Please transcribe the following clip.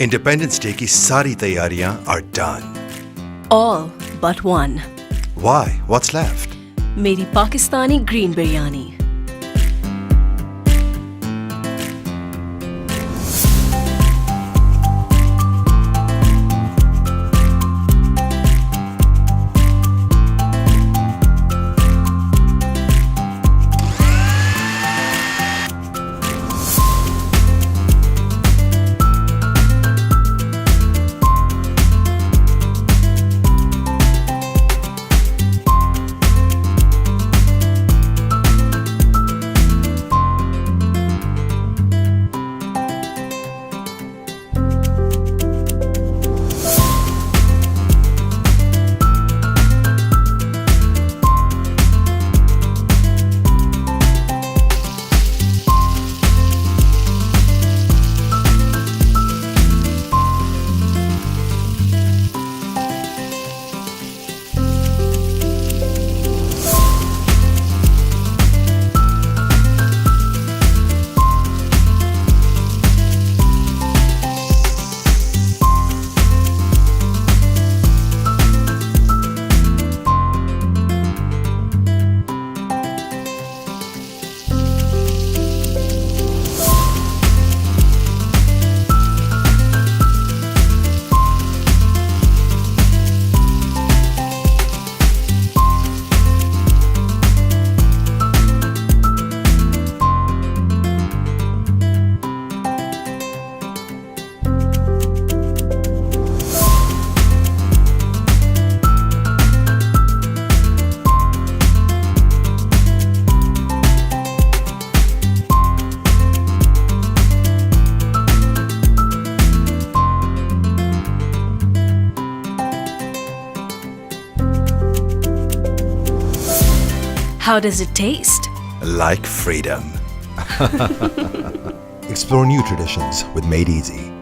Independence day की सारी तैयारियां are done. All but one. Why? What's left? मेरी Pakistani green biryani. How does it taste? Like freedom. Explore new traditions with Made Easy.